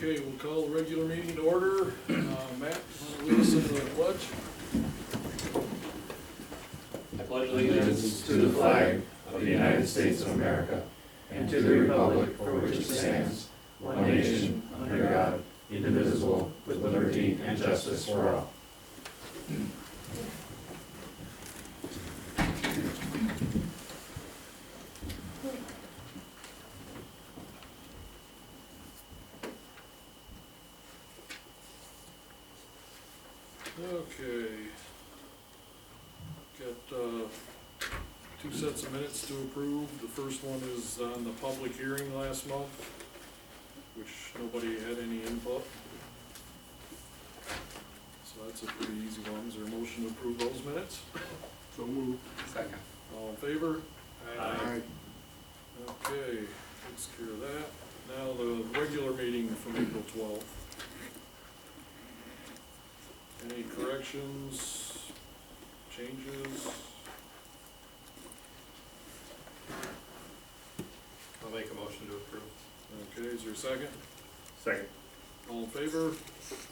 Okay, we'll call the regular meeting to order. Matt, want to lead us into the pledge? I pledge allegiance to the flag of the United States of America and to the republic for which it stands, one nation, under God, indivisible, with liberty and justice for all. Okay. Got two sets of minutes to approve. The first one is on the public hearing last month, which nobody had any input. So that's a pretty easy one. Is there a motion to approve those minutes? So moved. Second. All in favor? Aye. Okay, takes care of that. Now the regular meeting from April 12th. Any corrections, changes? I'll make a motion to approve. Okay, is there a second? Second. All in favor?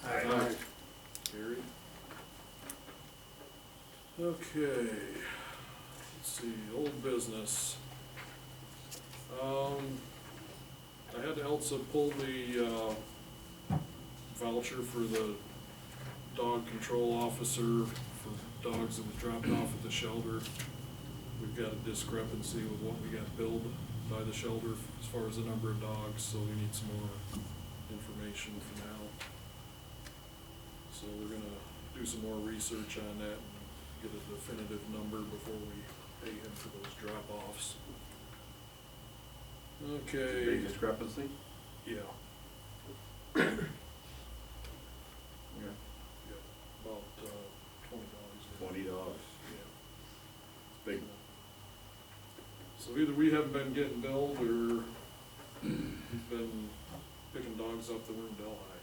Aye. Carried. Okay, let's see, old business. I had Elsa pull the voucher for the dog control officer for dogs that was dropped off at the shelter. We've got a discrepancy with what we got billed by the shelter as far as the number of dogs, so we need some more information for now. So we're gonna do some more research on that and get a definitive number before we pay him for those drop-offs. Okay. Big discrepancy? Yeah. Yeah. About $20. $20. Yeah. Big. So either we haven't been getting billed or he's been picking dogs up that were in Delhi.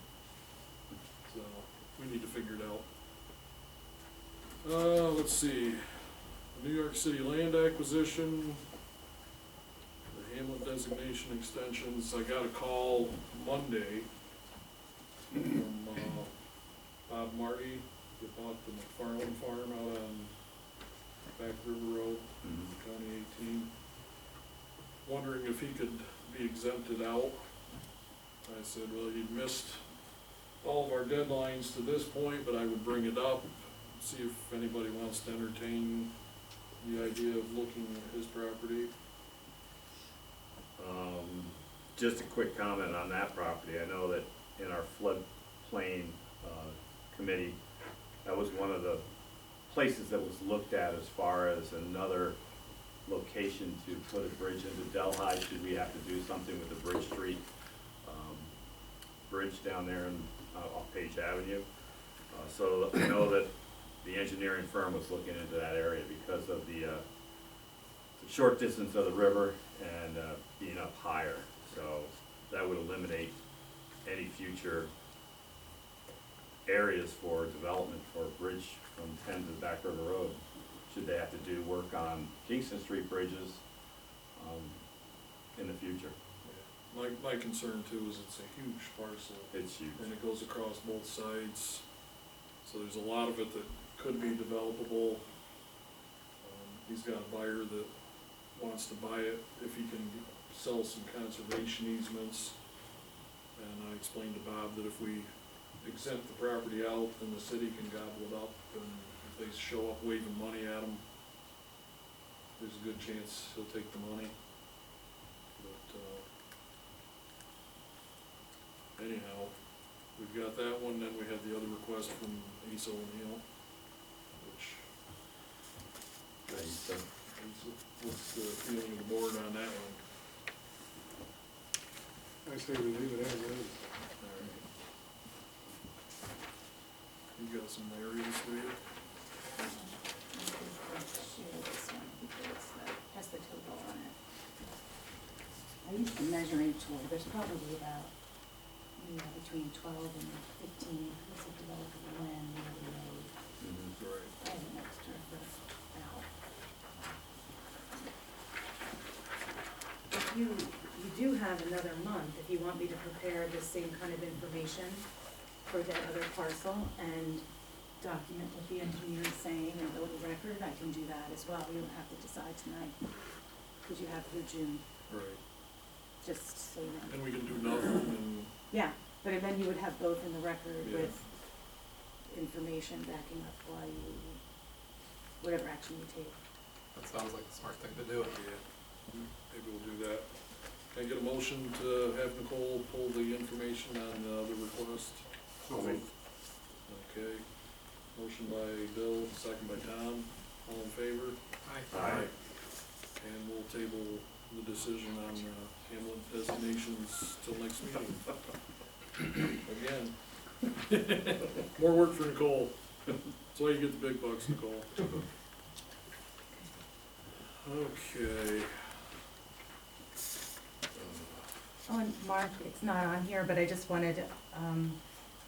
So we need to figure it out. Let's see. New York City land acquisition, the Hamlet designation extensions. I got a call Monday from Bob Marty, that bought the McFarland farm out on Back River Road, County 18. Wondering if he could be exempted out. I said, well, he'd missed all of our deadlines to this point, but I would bring it up, see if anybody wants to entertain the idea of looking at his property. Just a quick comment on that property. I know that in our floodplain committee, that was one of the places that was looked at as far as another location to put a bridge into Delhi, should we have to do something with the Bridge Street bridge down there off Page Avenue. So I know that the engineering firm was looking into that area because of the short distance of the river and being up higher. So that would eliminate any future areas for development for a bridge from Penn to Back River Road, should they have to do work on Kingston Street bridges in the future. My concern too is it's a huge parcel. It's huge. And it goes across both sides. So there's a lot of it that could be developable. He's got a buyer that wants to buy it if he can sell some conservation easements. And I explained to Bob that if we exempt the property out, then the city can gobble it up, and if they show up waving money at him, there's a good chance he'll take the money. But anyhow, we've got that one, then we had the other request from Asa O'Neill, which, what's the feeling of the board on that one? I say we leave it as is. Alright. You got some areas for you? Has the total on it. I used the measuring tool. There's probably about, between 12 and 15 pieces of developable land near the road. Right. I have an extra for out. If you do have another month, if you want me to prepare the same kind of information for that other parcel and document what the engineer is saying and go to record, I can do that as well. You don't have to decide tonight, because you have through June, Right, just so you know. and we can do nothing, and, Yeah, but then you would have both in the record Yeah. with information backing up why you, whatever action you take. That sounds like a smart thing to do. yeah, maybe we'll do that. Can I get a motion to have Nicole pull the information on the request? So moved. Okay, motion by Bill, second by Tom, all in favor? Aye. And we'll table the decision on hamlet designations till next meeting. Again. More work for Nicole. That's why you get the big bucks, Nicole. Okay. Oh, and Mark, it's not on here, but I just wanted,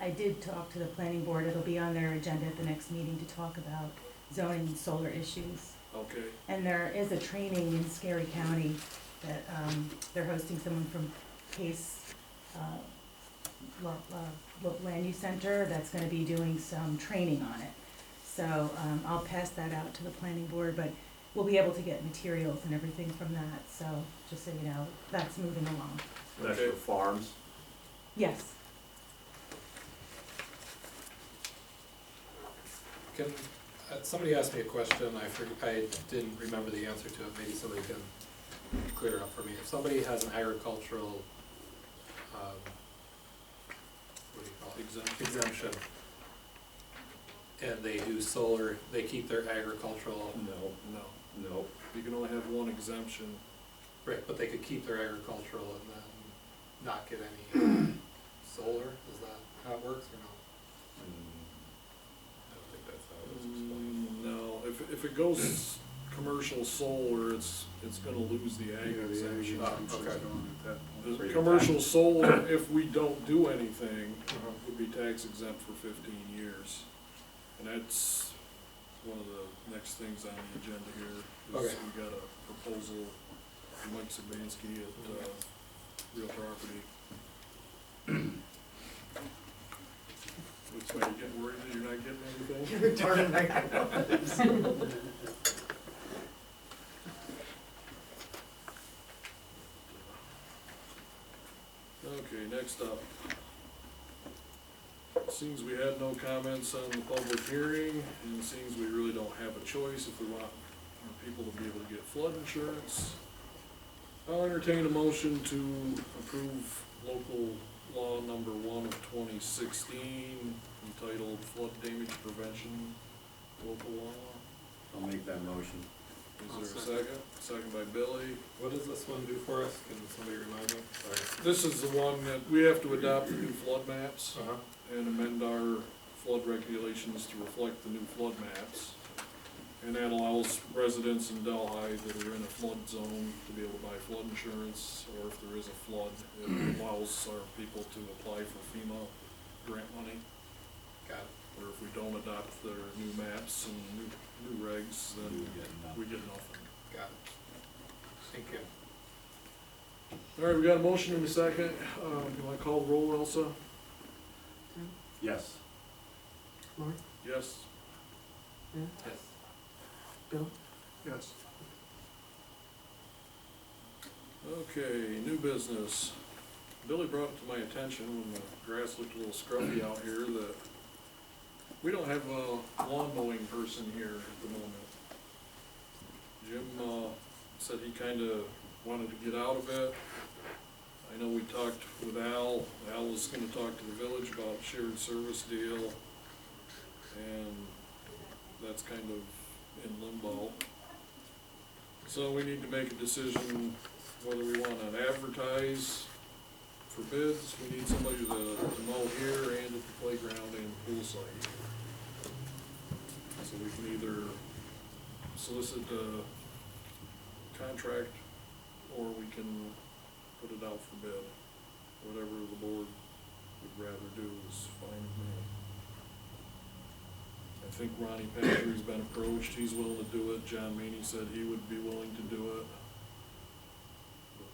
I did talk to the planning board, it'll be on their agenda at the next meeting to talk about zoning and solar issues. Okay, And there is a training in Scary County that, they're hosting someone from Case, Land Use Center that's gonna be doing some training on it. So, I'll pass that out to the planning board, but we'll be able to get materials and everything from that, so, just so you know, that's moving along. That's Okay. for farms. Yes. Can, somebody asked me a question, I didn't remember the answer to it, maybe somebody can clear it up for me. If somebody has an agricultural, what do you call it? Exemption, and they do solar, they keep their agricultural, no, No. you can only have one exemption. right, but they could keep their agricultural and then not get any solar, is that how it works, or no? I don't think that's how it was explained. No, if it goes commercial solar, it's gonna lose the ag exemption. okay. The commercial solar, if we don't do anything, Uh-huh. would be tax exempt for 15 years. And that's one of the next things on the agenda here, is Okay. we got a proposal from Mike Sabansky at Real Property. Which way, you getting worried that you're not getting anything? Okay, next up. Seems we had no comments on the public hearing, and it seems we really don't have a choice if we want our people to be able to get flood insurance. I'll entertain a motion to approve local law number 1 of 2016, entitled Flood Damage Prevention Local Law. I'll make that motion. Is there a second? Second by Billy. What does this one do for us? Can somebody remind me? Sorry. This is the one that we have to adopt the new flood maps Uh-huh. and amend our flood regulations to reflect the new flood maps. And that allows residents in Delhi that are in a flood zone to be able to buy flood insurance, or if there is a flood, it allows our people to apply for FEMA grant money. Got it. Or if we don't adopt their new maps and new regs, then we get nothing. Got it. Thank you. All right, we got a motion in a second. You wanna call the roll, Elsa? Yes. Mark? Yes? Yes. Bill? Yes. Okay, new business. Billy brought it to my attention when the grass looked a little scruffy out here that we don't have a lawn mowing person here at the moment. Jim, said he kinda wanted to get out of it. I know we talked with Al. Al was gonna talk to the village about shared service deal, and that's kind of in limbo. So we need to make a decision whether we wanna advertise for bids. We need somebody to mow here and at the playground and poolside. So we can either solicit a contract, or we can put it out for bid. Whatever the board would rather do is fine with me. I think Ronnie Patrick's been approached, he's willing to do it. John Maney said he would be willing to do it. But,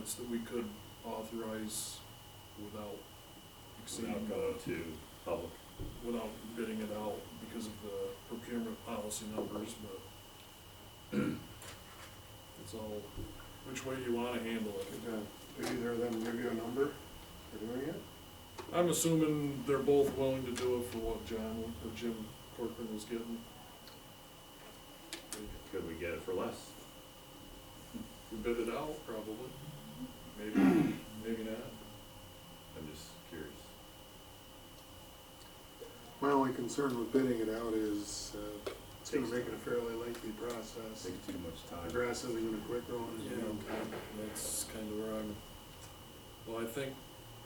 limits that we could authorize without exceeding, Without going to public. without bidding it out because of the procurement policy numbers, but it's all, which way you wanna handle it. Did either of them give you a number for doing it? I'm assuming they're both willing to do it for what Jim Corcoran was getting. Could we get it for less? We bid it out, probably. Maybe, maybe not. I'm just curious. My only concern with bidding it out is, it's gonna make it a fairly lengthy process. Takes too much The time. grass isn't gonna quit growing. That's kind of where I'm, well, I think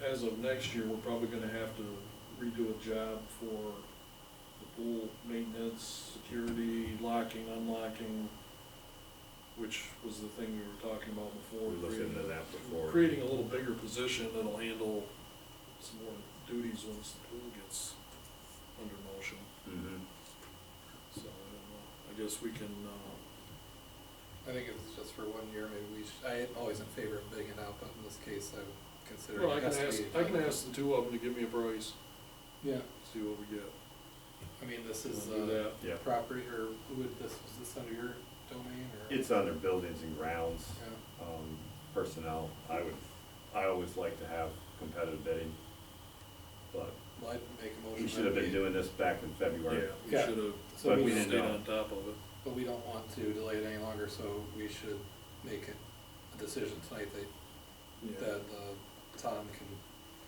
as of next year, we're probably gonna have to redo a job for the pool maintenance, security, locking, unlocking, which was the thing we were talking about before. We looked into that before. Creating a little bigger position that'll handle some more duties once the pool gets under motion. Mm-hmm. So, I don't know, I guess we can, I think it's just for 1 year, maybe we should, I am always in favor of bidding it out, but in this case, I would consider well, it has to be. I can ask the two of them to give me a price, Yeah, see what we get. I mean, this is, We'll do that. Yeah. property, or who would this, was this under your domain, or? It's under buildings and grounds, Yeah, personnel. I always like to have competitive bidding, but well, I'd make a motion. we should have that been doing this back in February. We Yeah. should've, So But we we didn't didn't stayed know. on top of it. But we don't want to delay it any longer, so we should make a decision tonight that, Yeah. Tom can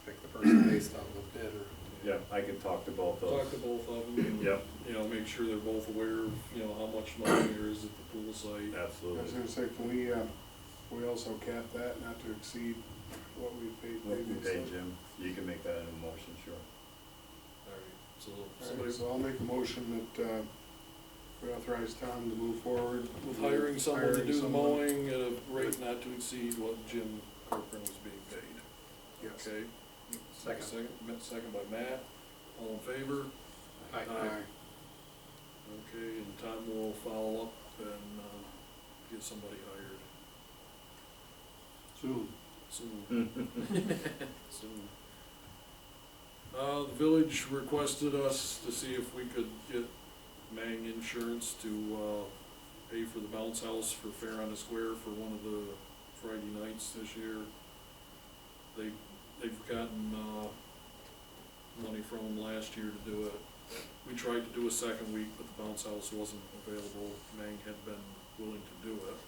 pick the person based on the bid, or. Yeah, I can talk to both those. Talk to both of them. And, Yep, you know, make sure they're both aware of, you know, how much money there is at the pool site. I was absolutely. gonna say, can we also cap that not to exceed what we paid What we previously? paid Jim, you can make that in a motion, sure. Alright, so All somebody, right, so I'll make a motion that, we authorize Tom to move forward. with hiring someone to hiring do the someone. mowing at a rate not to exceed what Jim Corcoran was being paid. Yes. Okay? Second. Second by Matt, all in favor? Aye. Aye. Okay, and Tom will follow up and, get somebody hired Soon. soon. Soon. The village requested us to see if we could get Mang Insurance to, pay for the bounce house for Fair on the Square for one of the Friday nights this year. They've gotten, money from them last year to do it. We tried to do a second week, but the bounce house wasn't available. Mang had been willing to do it.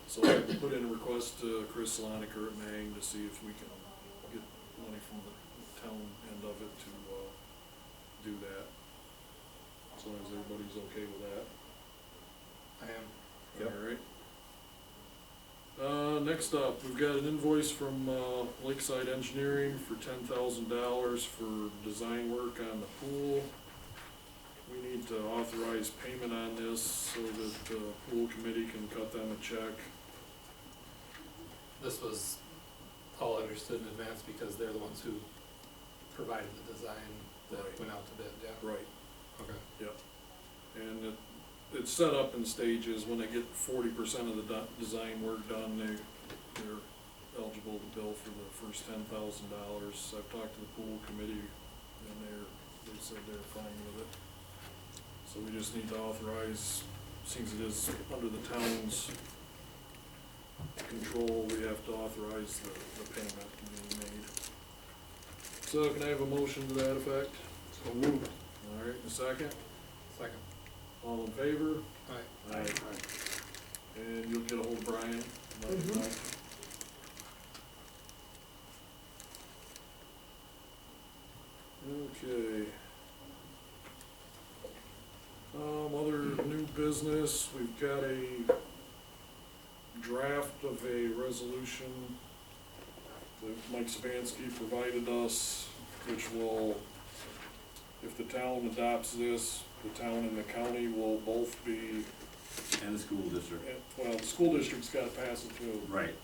So I put in a request to Chris Loniker at Mang to see if we can get money from the town end of it to, do that. As long as everybody's okay with that. I am. Yep. Alright. Next up, we've got an invoice from, Lakeside Engineering for $10,000 for design work on the pool. We need to authorize payment on this so that the pool committee can cut them a check. This was all understood in advance because they're the ones who provided the design that Right. went out to bid, yeah. Right. Okay. And it's set up in stages. When they get 40% of the design work done, they're eligible to bill for the first $10,000. I've talked to the pool committee, and they said they're fine with it. So we just need to authorize, since it is under the town's control, we have to authorize the payment being made. So can I have a motion to that effect? So moved. All right, a second? Second. All in favor? Aye. Aye. And you'll get ahold of Brian. Let him know. Okay. Other new business, we've got a draft of a resolution that Mike Savansky provided us, which will, if the town adopts this, the town and the county will both be, And the school district. well, the school district's gotta pass it too. Right.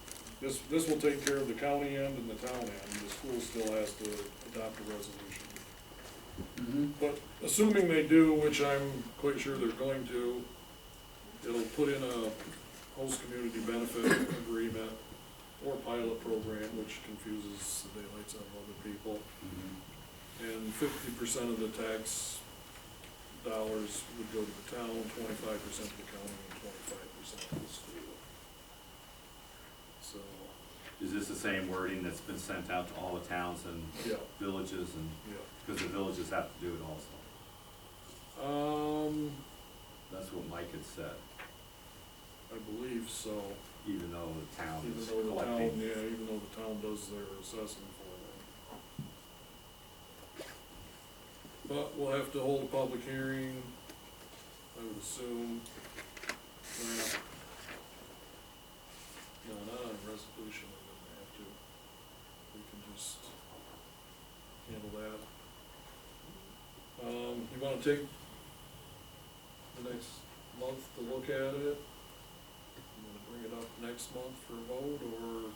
This will take care of the county end and the town end, the school still has to adopt a resolution. Mm-hmm. But assuming they do, which I'm quite sure they're going to, it'll put in a host community benefit agreement or pilot program, which confuses the daylights out of other people. And 50% of the tax dollars would go to the town, 25% to the county, and 25% to the school. So, Is this the same wording that's been sent out to all the towns and yeah, villages and, yeah. because the villages have to do it also? That's what Mike had said, I believe so, even though the town even is though the town, collecting. yeah, even though the town does their assessing for them. But we'll have to hold a public hearing, I would assume. No, not on resolution, we wouldn't have to. We can just handle that. You wanna take the next month to look at it? You wanna bring it up next month for a vote, or?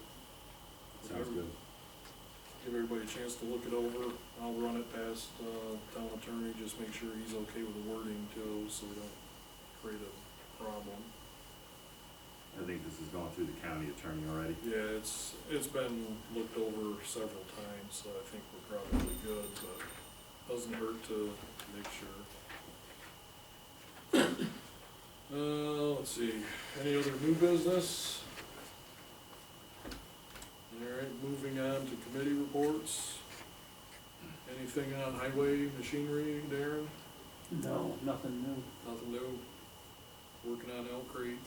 Sounds good. Give everybody a chance to look it over. I'll run it past, town attorney, just make sure he's okay with the wording too, so we don't create a problem. I think this has gone through the county attorney already. Yeah, it's been looked over several times, so I think we're probably good, but doesn't hurt to make sure. Let's see, any other new business? Alright, moving on to committee reports. Anything on highway machinery, Darren? No, nothing new. Nothing new? Working on Elk Creek?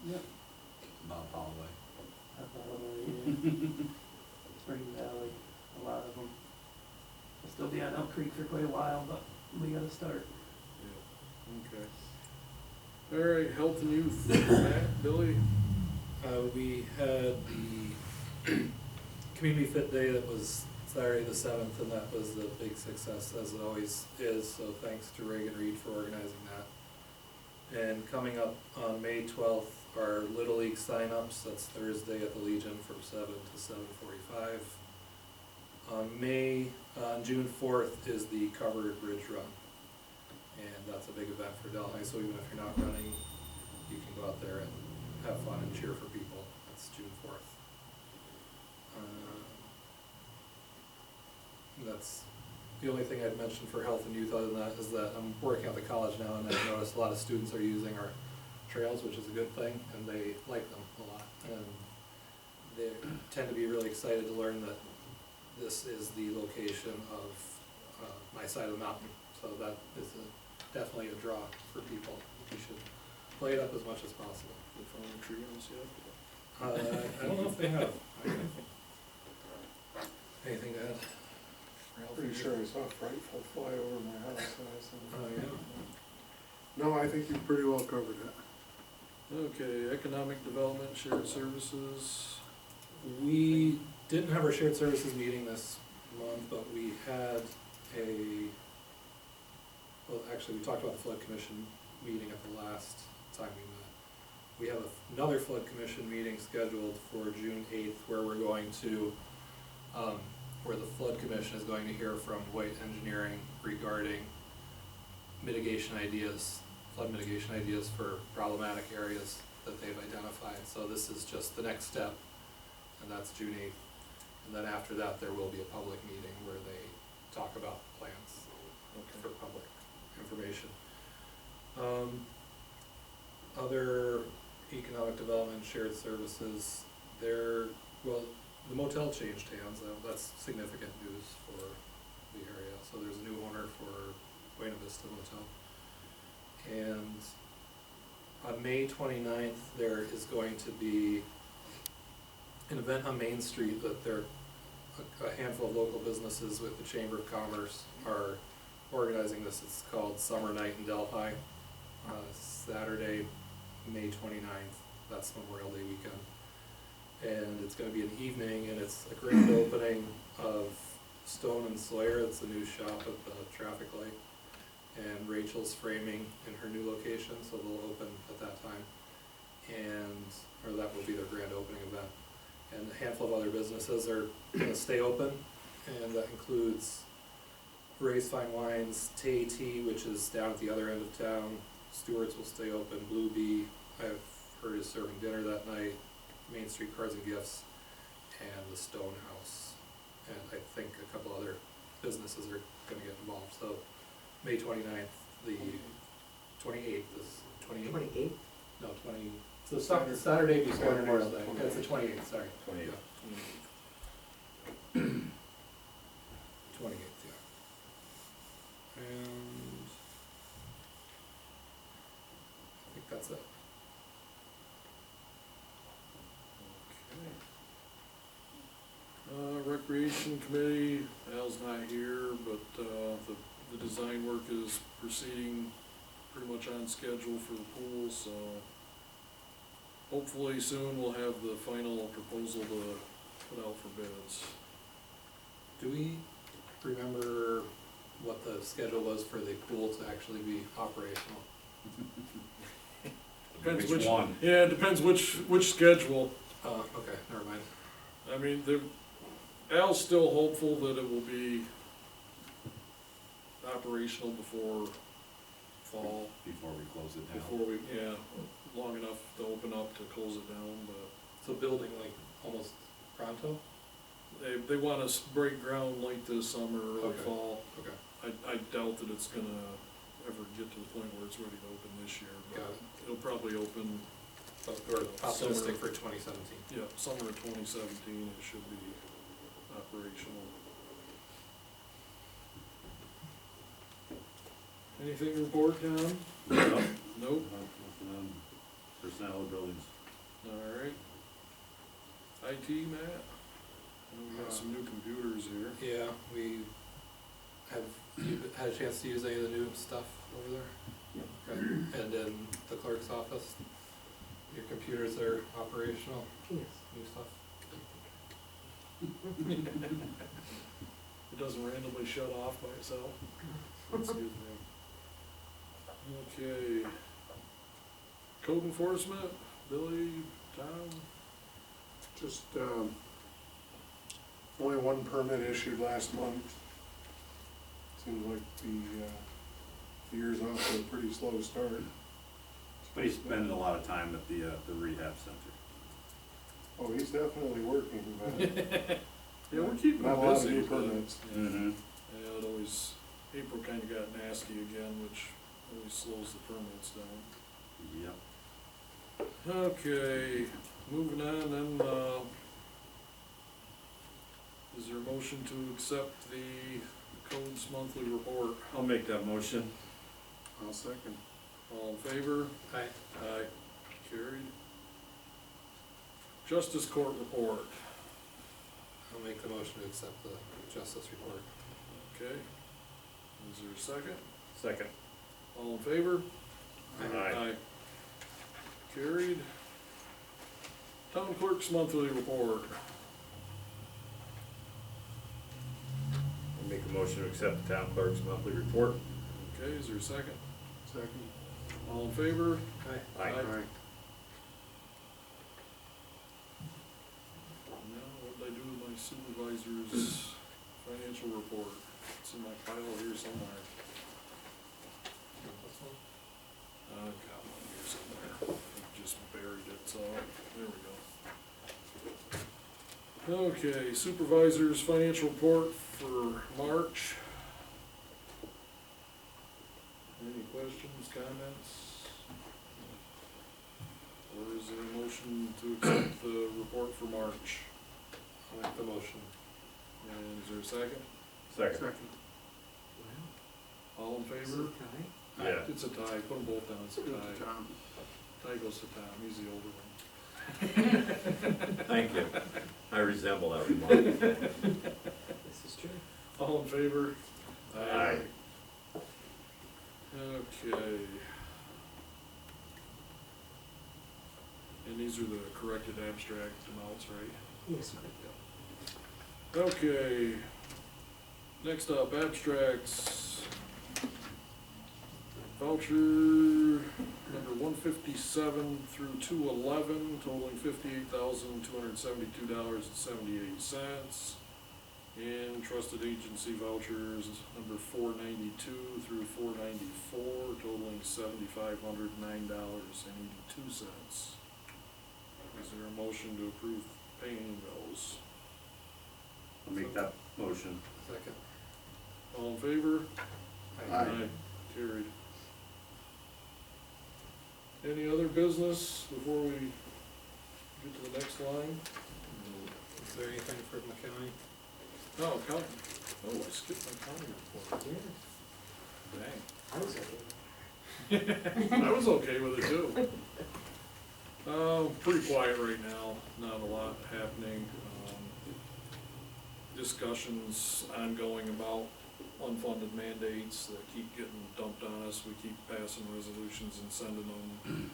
Yep. Bob Holloway. Spring Valley, a lot of them. We'll still be on Elk Creek for quite a while, but we gotta start. Yeah, okay. Alright, health and youth, Matt, Billy? We had the Community Fit Day that was Saturday the 7th, and that was the big success, as it always is, so thanks to Reagan Reed for organizing that. And coming up on May 12th are Little League sign-ups. That's Thursday at the Legion from 7 to 7:45. On June 4th is the Covered Bridge Run, and that's a big event for Delhi, so even if you're not running, you can go out there and have fun and cheer for people. That's June 4th. That's the only thing I'd mention for health and youth. Other than that is that I'm working at the college now, and I've noticed a lot of students are using our trails, which is a good thing, and they like them a lot. And they tend to be really excited to learn that this is the location of my side of the mountain. So that is definitely a draw for people. You should play it up as much as possible. They found a tree house yet? I don't know if they have. Anything to add? Pretty sure I saw a frightful fly over my house last Oh, night. yeah. No, I think you pretty well covered it. Okay, economic development, shared services. We didn't have our shared services meeting this month, but we had well, actually, we talked about the flood commission meeting at the last time we met. We have another flood commission meeting scheduled for June 8th, where we're going to, where the flood commission is going to hear from White Engineering regarding mitigation ideas, flood mitigation ideas for problematic areas that they've identified. So this is just the next step, and that's June 8th. And then after that, there will be a public meeting where they talk about plans for public information. Other economic development, shared services, well, the motel changed hands. That's significant news for the area. So there's a new owner for Buena Vista Motel. And on May 29th, there is going to be an event on Main Street that a handful of local businesses with the Chamber of Commerce are organizing this. It's called Summer Night in Delhi, Saturday, May 29th. That's Memorial Day weekend. And it's going to be an evening, and it's a grand opening of Stone and Sawyer. It's a new shop at the traffic light. And Rachel's framing in her new location, so they'll open at that time. Or that will be their grand opening event. And a handful of other businesses are gonna stay open, and that includes Ray's Fine Wines, Tay Tea, which is down at the other end of town. Stewart's will stay open, Blue Bee, I've heard is serving dinner that night, Main Street Cards and Gifts, and the Stone House. And I think a couple other businesses are gonna get involved, so May 29th, the 28th is, 28th? 28th? No, so Saturday before Saturday's Memorial the Day, 28th. that's the 28th, sorry. 28th. Yeah. 28th, yeah. And I think that's it. Recreation committee, Al's not here, but, the design work is proceeding pretty much on schedule for the pool, so hopefully soon we'll have the final proposal to put out for bids. Do we remember what the schedule was for the pool to actually be operational? Depends Which one? Yeah, it depends which schedule. Okay, never mind. I mean, Al's still hopeful that it will be operational before fall, Before we close it down. before we, yeah, long enough to open up to close it down, but So building like almost pronto? they want us to break ground late this summer, early Okay. fall. Okay, I doubt that it's gonna ever get to the point where it's ready to open this year, got but it. it'll probably open, But we're optimistic for 2017. yeah, summer of 2017, it should be operational. Anything to report, Tom? Nope. Nope. Nothing on personnel or buildings. Alright. IT, Matt? I know we got some new computers here. Yeah, we have, you had a chance to use any of the new stuff over there? Yep. Okay, and in the clerk's office, your computers are operational, Yes. new stuff? It doesn't randomly shut off by itself. That's a good thing. Okay. Code enforcement, Billy, Tom? Just, only one permit issued last month. Seems like the year's off to a pretty slow start. But he's spending a lot of time at the rehab center. Oh, he's definitely working, but Yeah, we're keeping not a him lot of busy. new but- permits. Mm-hmm. Yeah, it always, April kinda got nasty again, which always slows the permits down. Yep. Okay, moving on, then, is there a motion to accept the code's monthly report? I'll make that motion. I'll second. All in favor? Hi. Aye. Carried. Justice Court report, I'll make the motion to accept the justice report. okay. Is there a second? Second. All in favor? Aye. Carried. Town clerk's monthly report, I'll make a motion to accept the town clerk's monthly report. okay, is there a second? Second. All in favor? Hi. Aye. Now, what did I do with my supervisor's financial report? It's in my file here somewhere. This one? I've got one here somewhere. I just buried it, so, there we go. Okay, supervisor's financial report for March. Any questions, comments? Or is there a motion to accept the report for March? I'll make the motion. And is there a second? Second. Second. Wow. All in Is favor? it tie? Yeah. It's a tie, put them both down, it's a Good tie. Tom. Tie goes to Tom, he's the older one. Thank you. I resemble that remark. This is true. All in favor? Aye. Okay. And these are the corrected abstract amounts, right? Yes. Okay. Next up, abstracts. Voucher number 157 through 211, totaling $58,272.78. And trusted agency vouchers number 492 through 494, totaling $7,509.82. Is there a motion to approve paying those? I'll make that motion. Second. All in favor? Aye. Carried. Any other business before we get to the next line? Is there anything for the county? Oh, county. Oh, I skipped my county report. Dang. I was okay. I was okay with it too. Pretty quiet right now, not a lot happening. Discussions ongoing about unfunded mandates that keep getting dumped on us. We keep passing resolutions and sending them.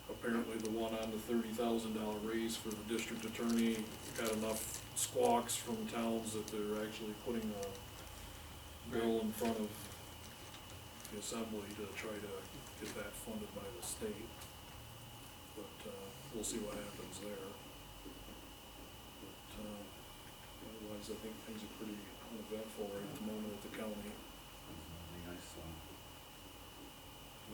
Apparently the one on the $30,000 raise for the district attorney got enough squawks from towns that they're actually putting a bill in front of the assembly to try to get that funded by the state. But, we'll see what happens there. But, otherwise, I think things are pretty uneventful right at the moment at the county. Yeah,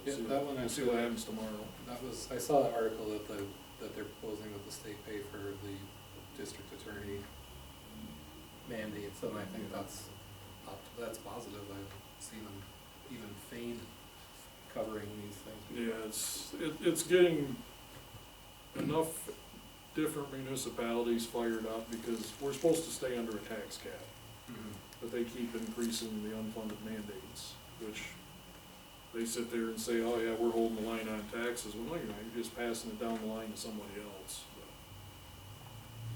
We'll see that one I we'll see what happens tomorrow. That was, I saw an article that that they're proposing that the state pay for the district attorney mandates, and I think that's positive. I've seen them even feign covering these things. Yeah, it's getting enough different municipalities fired up because we're supposed to stay under a tax cap, but they keep increasing the unfunded mandates, which they sit there and say, oh yeah, we're holding the line on taxes. Well, no, you're not, you're just passing it down the line to somebody else.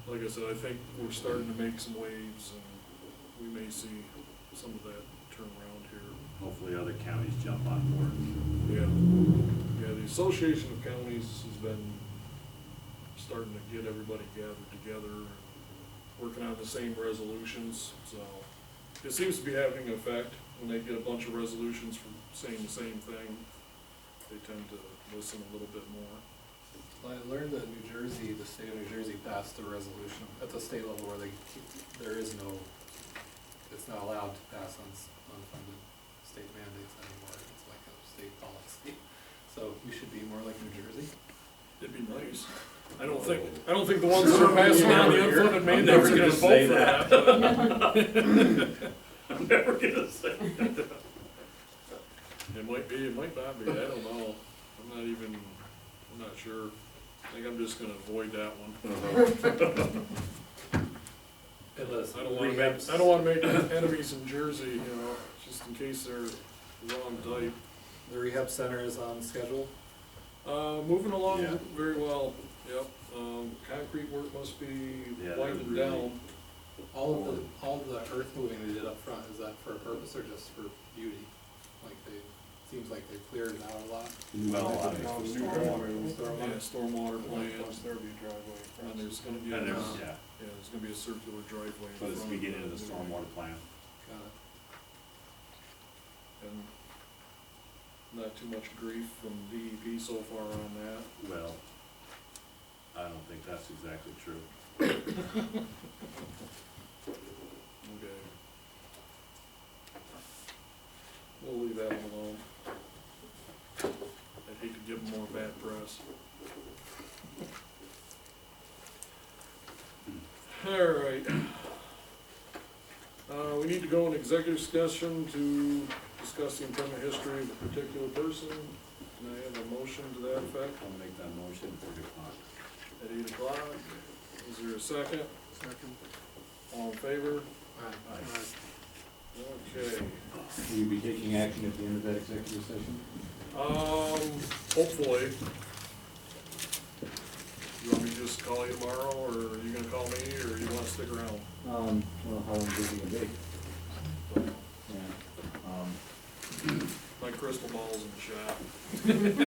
But like I said, I think we're starting to make some waves and we may see some of that turn around here. Hopefully other counties jump on board. Yeah, the Association of Counties has been starting to get everybody gathered together and working on the same resolutions, so it seems to be having an effect. When they get a bunch of resolutions from saying the same thing, they tend to listen a little bit more. Well, I learned that New Jersey, the state of New Jersey passed a resolution at the state level where it's not allowed to pass on unfunded state mandates anymore. It's like a state policy. So we should be more like New Jersey. It'd be nice. I don't think the ones that are passing on the unfunded mandates are gonna vote for that. I'm never gonna say that. It might be, it might not be, I don't know. I'm not sure. I think I'm just gonna avoid that one. Unless I don't wanna make enemies in Jersey, you know, just in case they're the wrong type. the rehab center is on schedule. Moving along Yeah. very well, yep. Concrete work must be Yeah, winding they're really- down. All of the earth moving they did up front, is that for a purpose or just for beauty? Like seems like they cleared it out a lot. Well, I mean, Now it's Stormwater. Yeah, stormwater plant, Plus there'll be a driveway across. and there's gonna be, and yeah, there's, there's gonna be a circular driveway in so this front we of get into the stormwater plan. Got it. And not too much grief from DEP so far on that. Well, I don't think that's exactly true. Okay. We'll leave that one alone. I'd hate to give them more bad press. Alright. We need to go in executive session to discuss the employment history of a particular person. Can I have a motion to that effect I'll make that motion for the clock. at 8 o'clock? Is there a second? Second. All in favor? Aye. Okay. Will you be taking action at the end of that executive session? Hopefully. You want me to just call you tomorrow, or are you gonna call me, or you wanna stick around? Well, how long is it gonna be? So, Yeah. my crystal ball's in the shop.